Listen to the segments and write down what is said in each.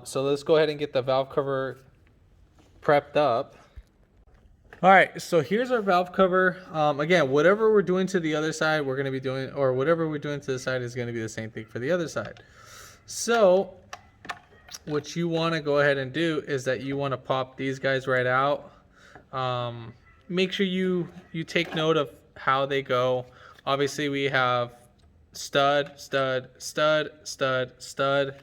So let's go ahead and get the valve cover prepped up. All right, so here's our valve cover. Again, whatever we're doing to the other side, we're going to be doing, or whatever we're doing to the side is going to be the same thing for the other side. So what you want to go ahead and do is that you want to pop these guys right out. Make sure you take note of how they go. Obviously, we have stud, stud, stud, stud, stud,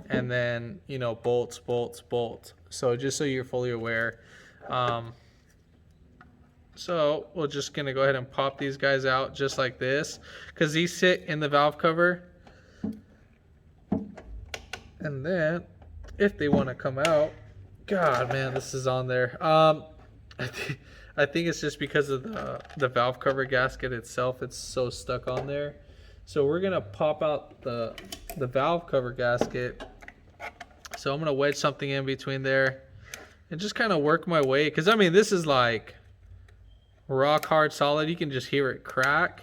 and then, you know, bolts, bolts, bolts. So just so you're fully aware. So we're just going to go ahead and pop these guys out just like this, because these sit in the valve cover. And then if they want to come out, God, man, this is on there. I think it's just because of the valve cover gasket itself. It's so stuck on there. So we're going to pop out the valve cover gasket. So I'm going to wedge something in between there and just kind of work my way. Because, I mean, this is like rock hard solid. You can just hear it crack.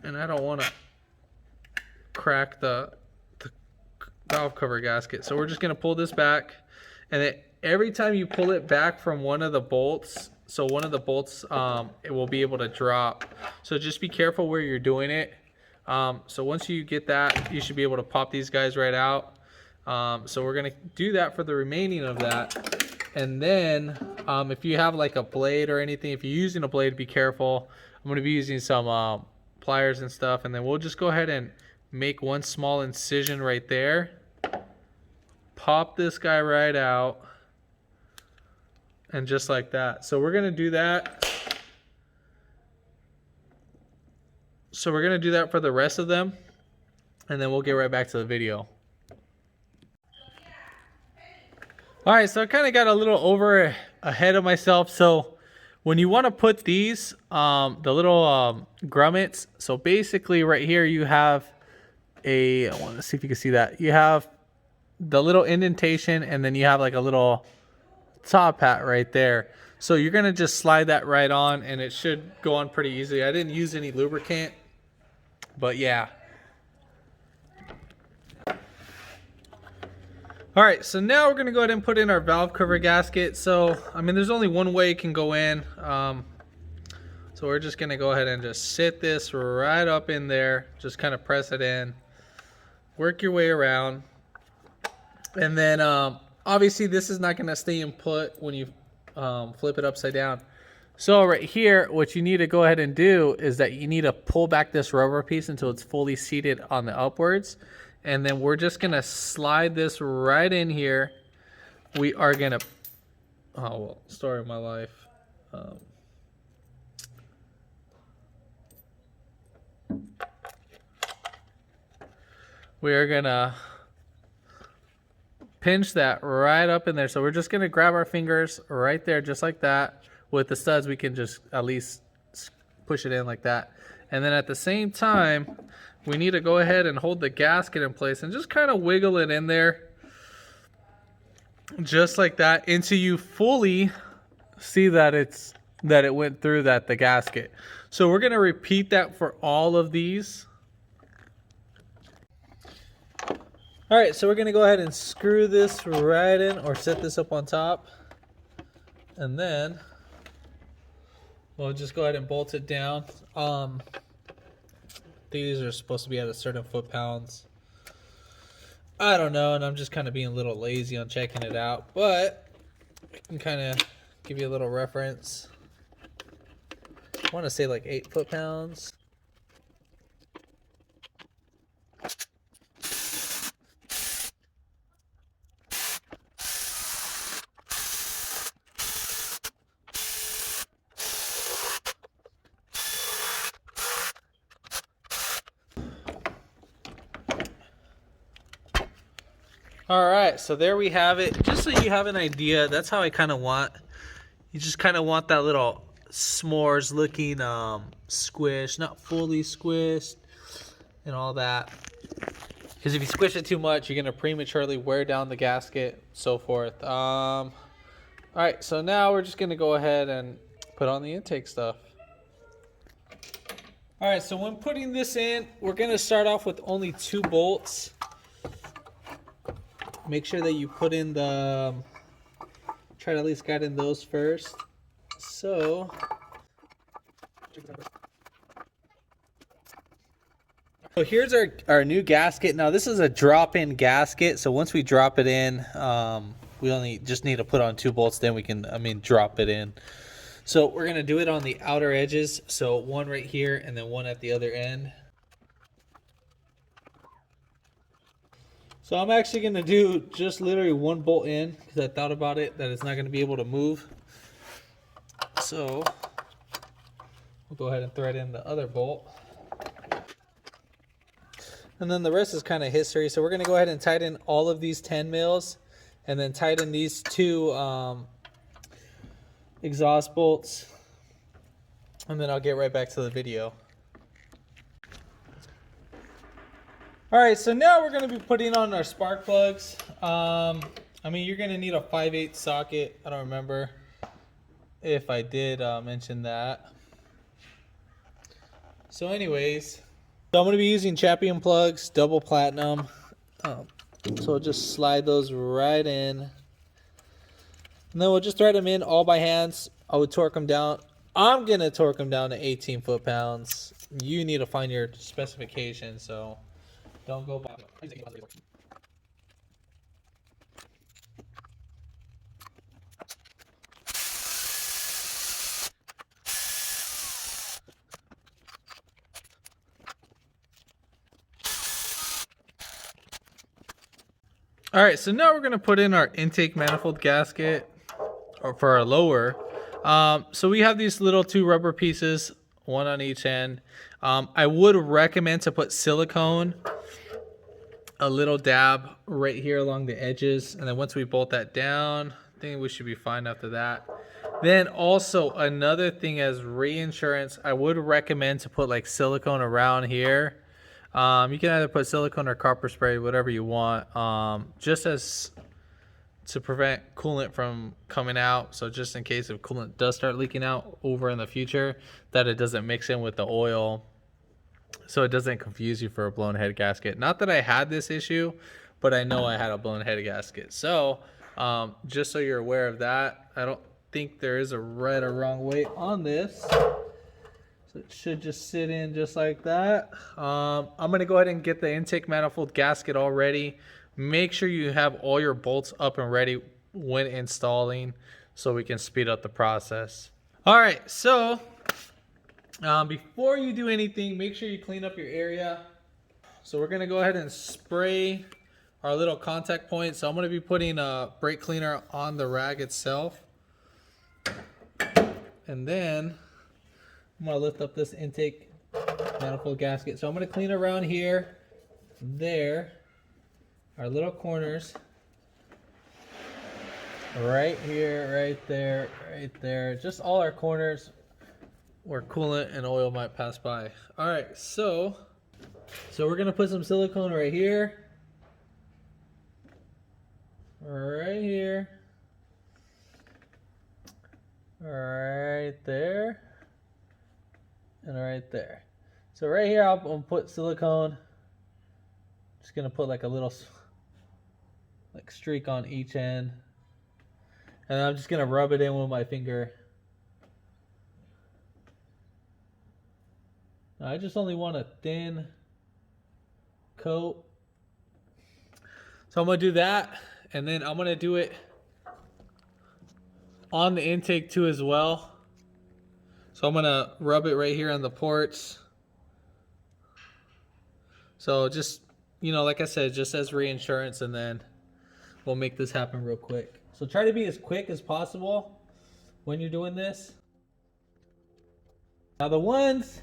And I don't want to crack the valve cover gasket. So we're just going to pull this back. And then every time you pull it back from one of the bolts, so one of the bolts, it will be able to drop. So just be careful where you're doing it. So once you get that, you should be able to pop these guys right out. So we're going to do that for the remaining of that. And then if you have like a blade or anything, if you're using a blade, be careful. I'm going to be using some pliers and stuff. And then we'll just go ahead and make one small incision right there. Pop this guy right out. And just like that. So we're going to do that. So we're going to do that for the rest of them. And then we'll get right back to the video. All right, so I kind of got a little over ahead of myself. So when you want to put these, the little grommets, so basically right here you have I want to see if you can see that. You have the little indentation, and then you have like a little top hat right there. So you're going to just slide that right on, and it should go on pretty easily. I didn't use any lubricant, but yeah. All right, so now we're going to go ahead and put in our valve cover gasket. So, I mean, there's only one way it can go in. So we're just going to go ahead and just sit this right up in there. Just kind of press it in. Work your way around. And then, obviously, this is not going to stay in put when you flip it upside down. So right here, what you need to go ahead and do is that you need to pull back this rubber piece until it's fully seated on the upwards. And then we're just going to slide this right in here. We are going to, oh, well, story of my life. We are going to pinch that right up in there. So we're just going to grab our fingers right there, just like that. With the studs, we can just at least push it in like that. And then at the same time, we need to go ahead and hold the gasket in place and just kind of wiggle it in there. Just like that, until you fully see that it went through the gasket. So we're going to repeat that for all of these. All right, so we're going to go ahead and screw this right in, or set this up on top. And then we'll just go ahead and bolt it down. These are supposed to be at a certain foot-pounds. I don't know, and I'm just kind of being a little lazy on checking it out, but I can kind of give you a little reference. I want to say like 8 foot-pounds. All right, so there we have it. Just so you have an idea, that's how I kind of want. You just kind of want that little s'mores looking squish, not fully squished and all that. Because if you squish it too much, you're going to prematurely wear down the gasket, so forth. All right, so now we're just going to go ahead and put on the intake stuff. All right, so when putting this in, we're going to start off with only 2 bolts. make sure that you put in the, try to at least get in those first. So here's our new gasket. Now this is a drop-in gasket, so once we drop it in, we only just need to put on 2 bolts, then we can, drop it in. So we're gonna do it on the outer edges, so one right here and then one at the other end. So I'm actually gonna do just literally 1 bolt in, because I thought about it, that it's not gonna be able to move. So we'll go ahead and thread in the other bolt. And then the rest is kind of history. So we're gonna go ahead and tighten all of these 10 mils, and then tighten these 2 exhaust bolts, and then I'll get right back to the video. All right, so now we're gonna be putting on our spark plugs. You're gonna need a 5/8 socket. I don't remember if I did mention that. So anyways, so I'm gonna be using Champion plugs, double platinum. So I'll just slide those right in. And then we'll just thread them in all by hands. I would torque them down. I'm gonna torque them down to 18 foot-pounds. You need to find your specification, so don't go by. All right, so now we're gonna put in our intake manifold gasket, or for our lower. So we have these little 2 rubber pieces, 1 on each end. I would recommend to put silicone, a little dab right here along the edges, and then once we bolt that down, I think we should be fine after that. Then also another thing as reinsurance, I would recommend to put like silicone around here. You can either put silicone or copper spray, whatever you want, just as to prevent coolant from coming out. So just in case if coolant does start leaking out over in the future, that it doesn't mix in with the oil, so it doesn't confuse you for a blown head gasket. Not that I had this issue, but I know I had a blown head gasket. So just so you're aware of that, I don't think there is a right or wrong way on this. So it should just sit in just like that. I'm gonna go ahead and get the intake manifold gasket all ready. Make sure you have all your bolts up and ready when installing, so we can speed up the process. All right, so before you do anything, make sure you clean up your area. So we're gonna go ahead and spray our little contact point. So I'm gonna be putting a brake cleaner on the rag itself. And then I'm gonna lift up this intake manifold gasket. So I'm gonna clean around here, there, our little corners, right here, right there, just all our corners where coolant and oil might pass by. All right, so we're gonna put some silicone right here, right here, right there, and right there. So right here I'll put silicone. Just gonna put like a little like streak on each end, and I'm just gonna rub it in with my finger. Now, I just only want a thin coat, so I'm gonna do that, and then I'm gonna do it on the intake too as well. So I'm gonna rub it right here on the ports. So just, like I said, just as reinsurance, and then we'll make this happen real quick. So try to be as quick as possible when you're doing this. Now the ones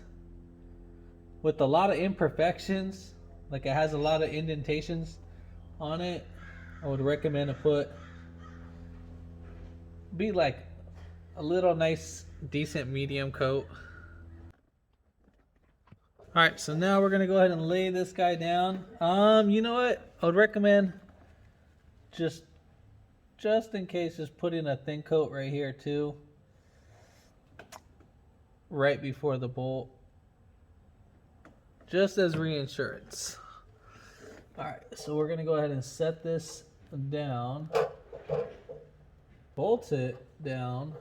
with a lot of imperfections, like it has a lot of indentations on it, I would recommend to be like a little nice, decent medium coat. All right, so now we're gonna go ahead and lay this guy down. You know what? I would recommend just in case, just putting a thin coat right here too, right before the bolt, just as reinsurance. All right, so we're gonna go ahead and set this down, bolt it down,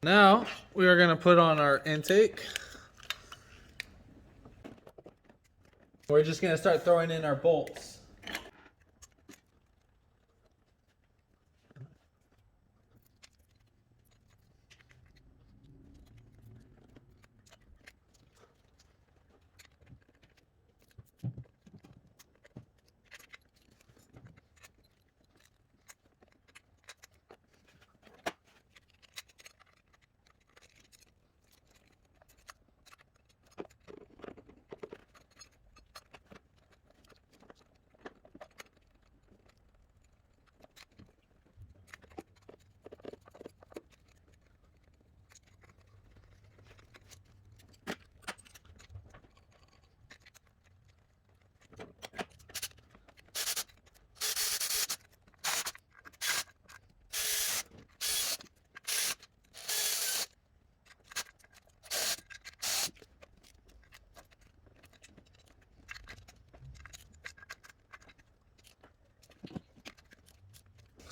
now we are going to put on our intake. We're just going to start throwing in our bolts.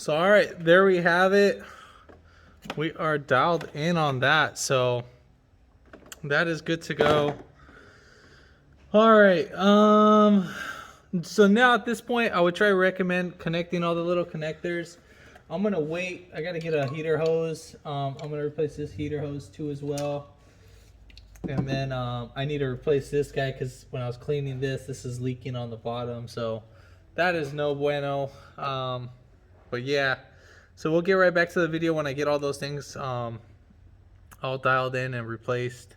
So, all right, there we have it. We are dialed in on that. So that is good to go. All right. So now at this point, I would try to recommend connecting all the little connectors. I'm going to wait. I got to get a heater hose. I'm going to replace this heater hose too as well. And then I need to replace this guy because when I was cleaning this is leaking on the bottom. So that is no bueno. But yeah, so we'll get right back to the video when I get all those things all dialed in and replaced.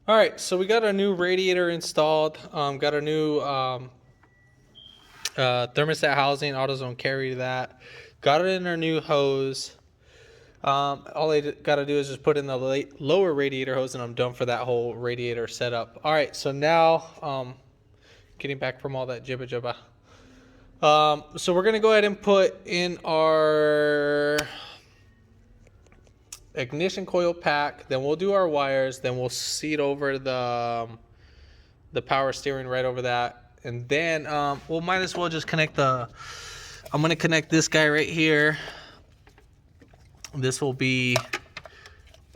All right, so we got our new radiator installed. Got our new thermostat housing, AutoZone carry that. Got it in our new hose. All I got to do is just put in the lower radiator hose and I'm done for that whole radiator setup. All right, so now getting back from all that jibba jabba. So we're going to go ahead and put in our ignition coil pack. Then we'll do our wires. Then we'll seat over the power steering right over that. And then we'll might as well just connect I'm going to connect this guy right here. This will be,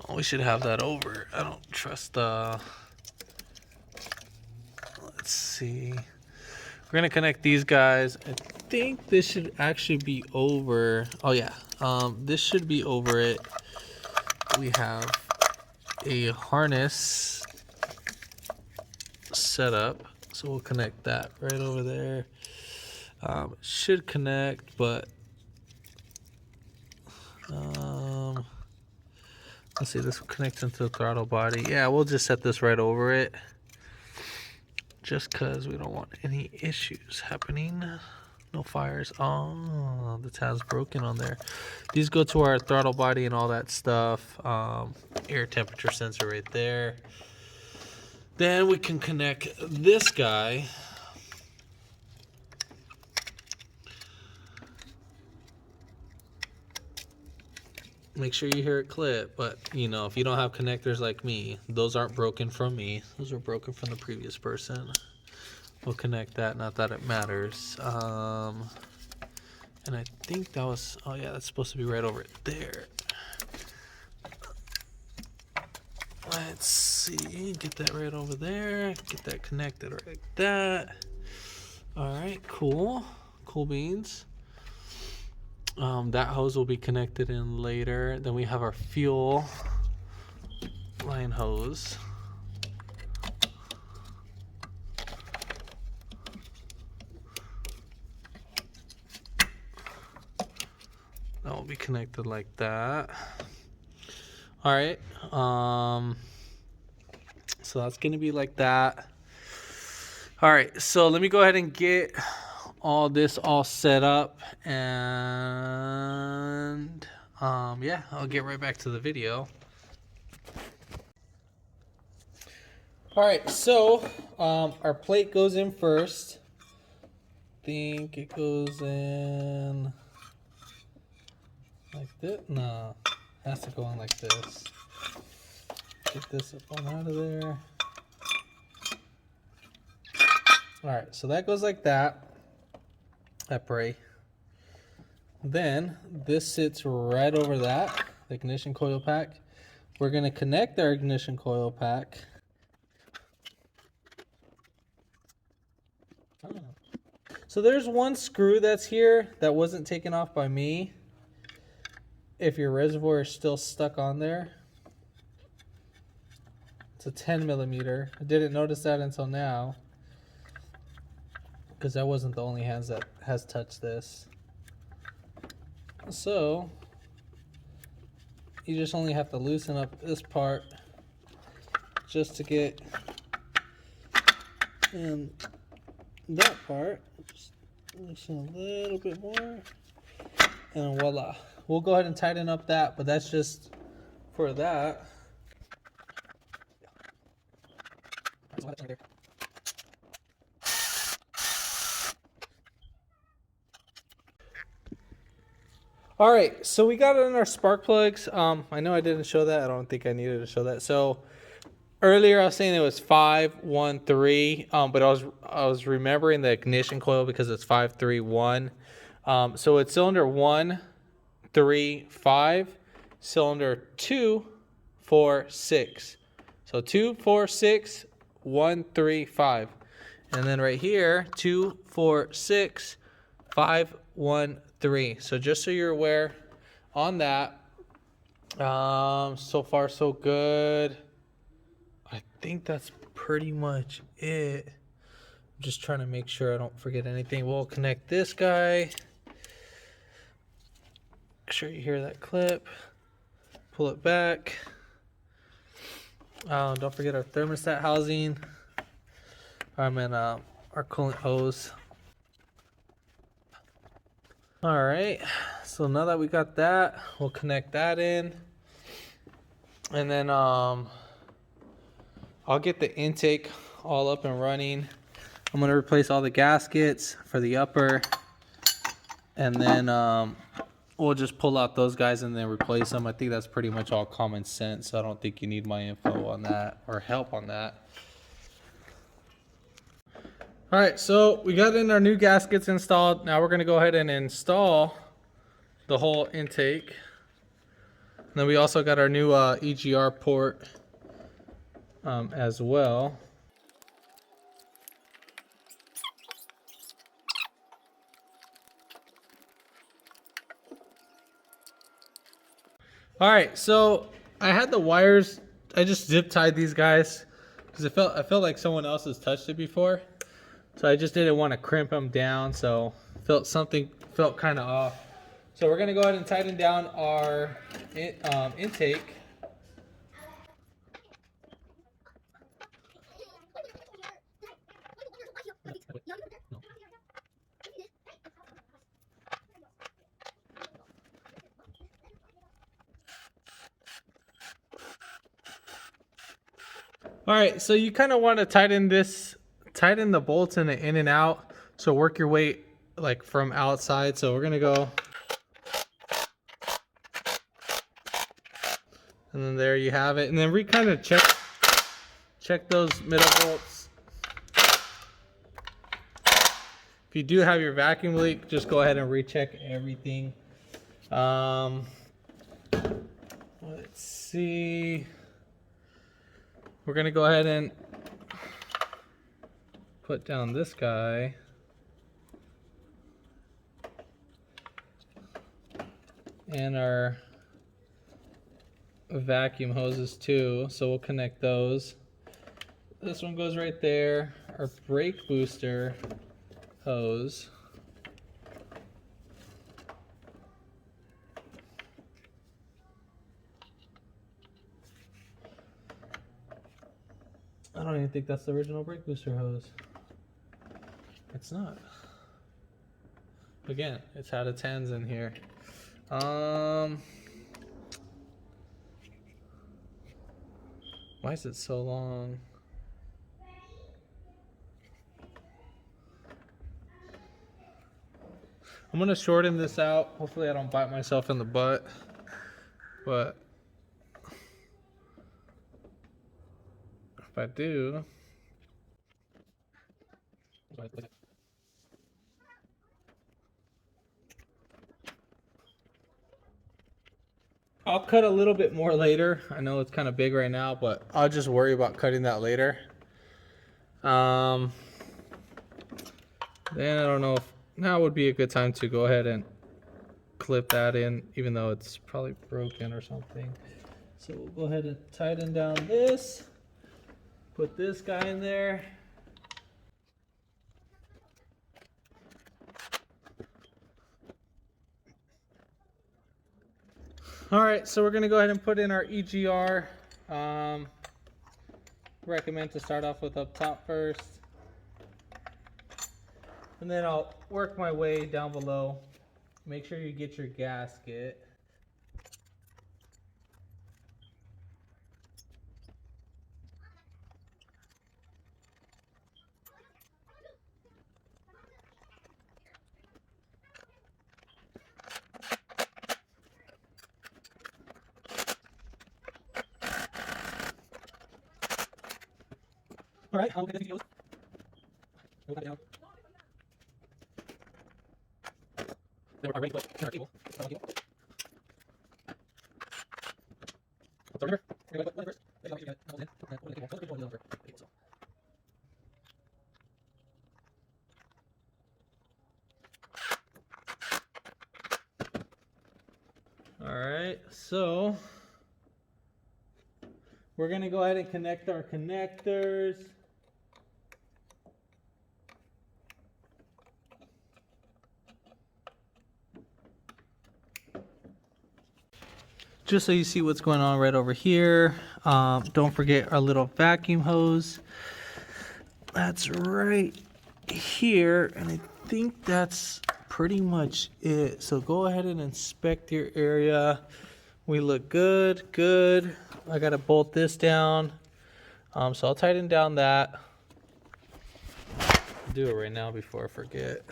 oh, we should have that over. I don't trust let's see. We're going to connect these guys. I think this should actually be over. Oh, yeah. This should be over it. We have a harness set up. So we'll connect that right over there. It should connect, but let's see. This will connect into the throttle body. Yeah, we'll just set this right over it. Just because we don't want any issues happening. No fires. Oh, the tab's broken on there. These go to our throttle body and all that stuff. Air temperature sensor right there. Then we can connect this guy. Make sure you hear it clip, but you know, if you don't have connectors like me, those aren't broken from me. Those are broken from the previous person. We'll connect that, not that it matters. And I think that was, oh yeah, that's supposed to be right over there. Let's see, get that right over there. Get that connected right like that. All right, cool. Cool beans. That hose will be connected in later. Then we have our fuel line hose. That will be connected like that. All right. So that's going to be like that. All right. So let me go ahead and get all this all set up, and yeah, I'll get right back to the video. All right, so our plate goes in first. I think it goes in like this. No, has to go on like this. Get this up on out of there. Alright, so that goes like that. I pray. Then this sits right over that, the ignition coil pack. We're going to connect our ignition coil pack. So there's one screw that's here that wasn't taken off by me. If your reservoir is still stuck on there. It's a 10 millimeter. I didn't notice that until now, because I wasn't the only hands that has touched this. So you just only have to loosen up this part just to get in that part. Just loosen a little bit more, and voila. We'll go ahead and tighten up that, but that's just for that. All right, so we got it in our spark plugs. I know I didn't show that. I don't think I needed to show that. So earlier I was saying it was 5, 1, 3, but I was remembering the ignition coil because it's 5, 3, 1. So it's cylinder 1, 3, 5, cylinder 2, 4, 6. So 2, 4, 6, 1, 3, 5. And then right here, 2, 4, 6, 5, 1, 3. So just so you're aware on that. So far so good. I think that's pretty much it. I'm just trying to make sure I don't forget anything. We'll connect this guy. Make sure you hear that clip. Pull it back. Don't forget our thermostat housing. Our coolant hose. All right, so now that we got that, we'll connect that in, and then I'll get the intake all up and running. I'm gonna replace all the gaskets for the upper, and then we'll just pull out those guys and then replace them. I think that's pretty much all common sense. I don't think you need my info on that or help on that. All right, so we got in our new gaskets installed. Now we're gonna go ahead and install the whole intake. And then we also got our new EGR port as well. All right, so I had the wires. I just zip tied these guys because I felt like someone else has touched it before. So I just didn't want to crimp them down, so something felt kind of off. So we're gonna go ahead and tighten down our intake. All right, so you kind of want to tighten the bolts in and out. So work your way like from outside. So we're gonna go, and then there you have it. And then we kind of check those middle bolts. If you do have your vacuum leak, just go ahead and recheck everything. Let's see. We're gonna go ahead and put down this guy. And our vacuum hoses too, so we'll connect those. This one goes right there. Our brake booster hose. I don't even think that's the original brake booster hose. It's not. Again, it's had its hands in here. Why is it so long? I'm gonna shorten this out. Hopefully I don't bite myself in the butt. but if I do, I'll cut a little bit more later. I know it's kind of big right now, but I'll just worry about cutting that later. Then I don't know if now would be a good time to go ahead and clip that in, even though it's probably broken or something. So we'll go ahead and tighten down this, put this guy in there. All right, so we're gonna go ahead and put in our EGR. Recommend to start off with up top first. And then I'll work my way down below. Make sure you get your gasket. All right, I'll get the videos. We'll cut it down. Then we're ready to put in our cable. So remember, we're going to put one first. Then you're going to put it in. And then put it in the cable. Put it in the cable. All right, so we're going to go ahead and connect our connectors. Just so you see what's going on right over here. Don't forget our little vacuum hose. That's right here, and I think that's pretty much it. So go ahead and inspect your area. We look good, good. I gotta bolt this down. So I'll tighten down that. I'll do it right now before I forget.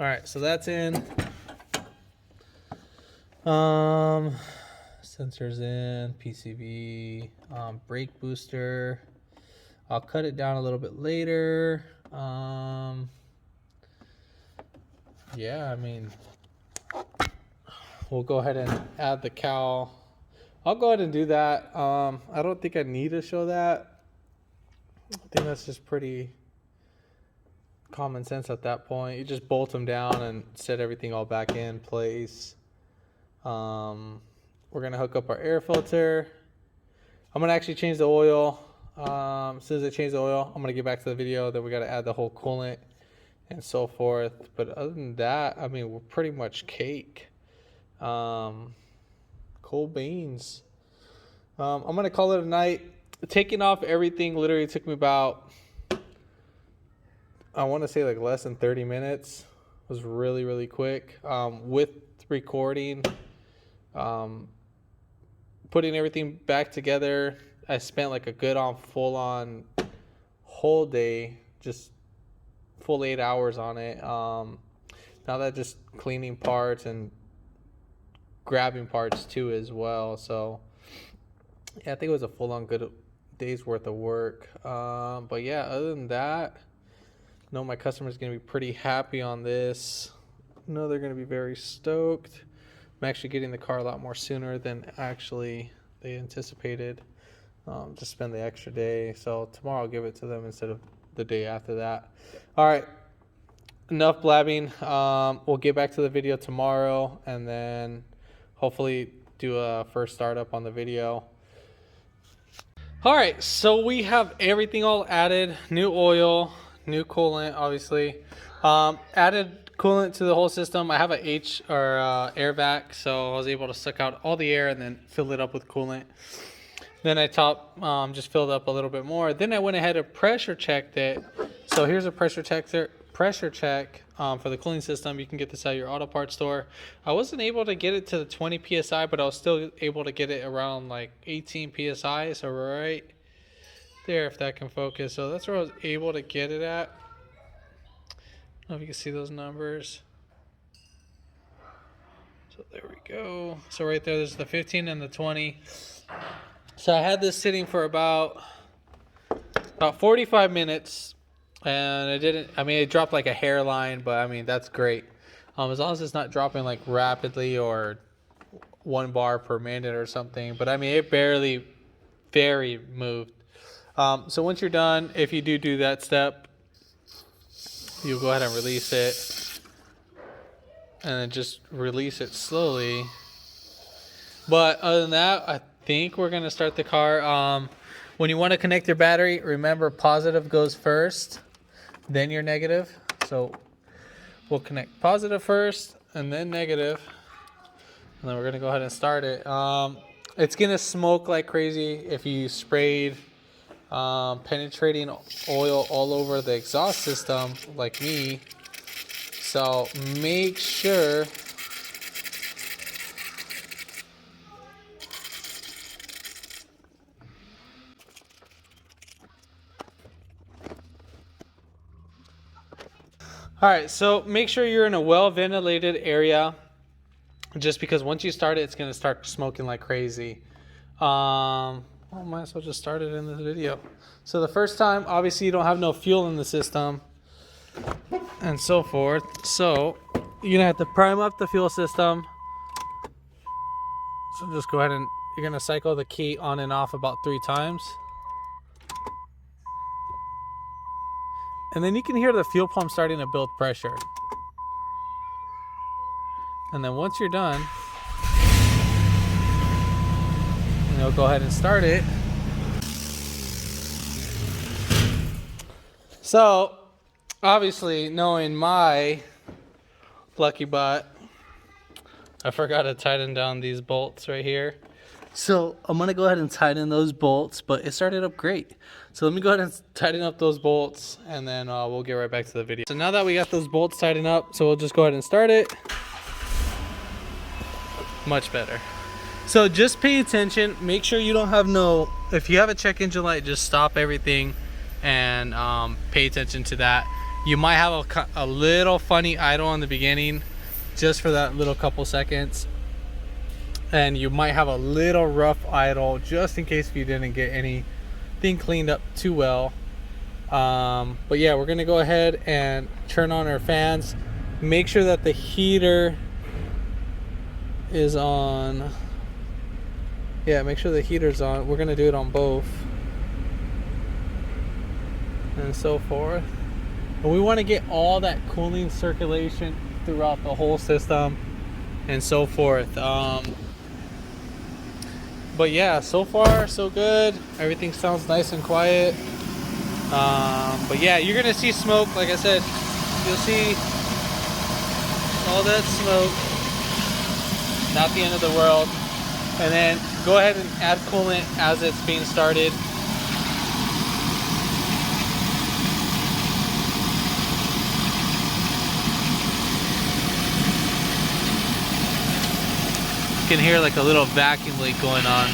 All right, so that's in. Sensors in, PCB, brake booster. I'll cut it down a little bit later. Yeah, I mean, we'll go ahead and add the cowl. I'll go ahead and do that. I don't think I need to show that. I think that's just pretty common sense at that point. You just bolt them down and set everything all back in place. We're gonna hook up our air filter. I'm gonna actually change the oil. As soon as I change the oil, I'm gonna get back to the video. Then we gotta add the whole coolant and so forth. But other than that, I mean, we're pretty much cake. Cool beans. I'm gonna call it a night. Taking off everything literally took me about, I want to say like less than 30 minutes. It was really, really quick. With recording, putting everything back together, I spent like a good on full on whole day, just full 8 hours on it. Now that just cleaning parts and grabbing parts too as well. So yeah, I think it was a full on good day's worth of work. But yeah, other than that, I know my customer's going to be pretty happy on this. I know they're going to be very stoked. I'm actually getting the car a lot more sooner than actually they anticipated. To spend the extra day. So tomorrow I'll give it to them instead of the day after that. All right, enough blabbing. We'll get back to the video tomorrow and then hopefully do a first startup on the video. All right, so we have everything all added. New oil, new coolant, obviously. Added coolant to the whole system. I have a air vac, so I was able to suck out all the air and then fill it up with coolant. Then I just filled up a little bit more. Then I went ahead and pressure checked it. So here's a pressure check for the cooling system. You can get this at your auto parts store. I wasn't able to get it to the 20 psi, but I was still able to get it around like 18 psi. So right there, if that can focus. So that's where I was able to get it at. I don't know if you can see those numbers. So there we go. So right there's the 15 and the 20. So I had this sitting for about 45 minutes, and it dropped like a hairline, but I mean, that's great. As long as it's not dropping like rapidly or 1 bar per minute or something, but I mean, it barely moved. So once you're done, if you do that step, you'll go ahead and release it, and then just release it slowly. But other than that, I think we're gonna start the car. When you want to connect your battery, remember positive goes first, then your negative. So we'll connect positive first and then negative, and then we're gonna go ahead and start it. It's gonna smoke like crazy if you sprayed penetrating oil all over the exhaust system like me. So make sure make sure you're in a well ventilated area, just because once you start it, it's going to start smoking like crazy. Might as well just start it in this video. So the first time, obviously you don't have no fuel in the system and so forth. So you're going to have to prime up the fuel system. So just go ahead and you're going to cycle the key on and off about 3 times. And then you can hear the fuel pump starting to build pressure. And then once you're done, you'll go ahead and start it. So, obviously, knowing my lucky butt, I forgot to tighten down these bolts right here. So I'm gonna go ahead and tighten those bolts, but it started up great. So let me go ahead and tighten up those bolts, and then we'll get right back to the video. So now that we got those bolts tightened up, so we'll just go ahead and start it. Much better. So just pay attention, make sure you don't have if you have a check engine light, just stop everything and pay attention to that. You might have a little funny idle in the beginning, just for that little couple seconds. And you might have a little rough idle just in case you didn't get anything cleaned up too well. But yeah, we're gonna go ahead and turn on our fans. Make sure that the heater is on. Yeah, make sure the heater's on. We're gonna do it on both and so forth. And we want to get all that cooling circulation throughout the whole system and so forth. But yeah, so far so good. Everything sounds nice and quiet. But yeah, you're gonna see smoke. Like I said, you'll see all that smoke. Not the end of the world. And then go ahead and add coolant as it's being started. You can hear like a little vacuum leak going on.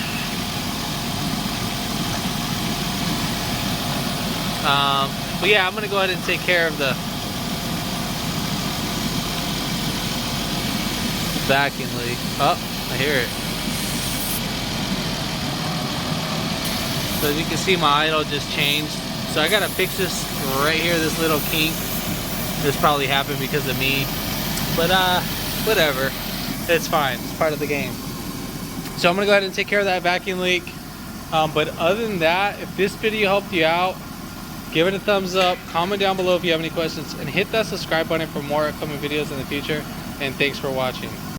But yeah, I'm gonna go ahead and take care of the vacuum leak. Oh, I hear it. So as you can see, my idle just changed. So I gotta fix this right here, this little kink. This probably happened because of me, but whatever. It's fine, it's part of the game. So I'm gonna go ahead and take care of that vacuum leak. But other than that, if this video helped you out, give it a thumbs up, comment down below if you have any questions, and hit that subscribe button for more upcoming videos in the future. And thanks for watching.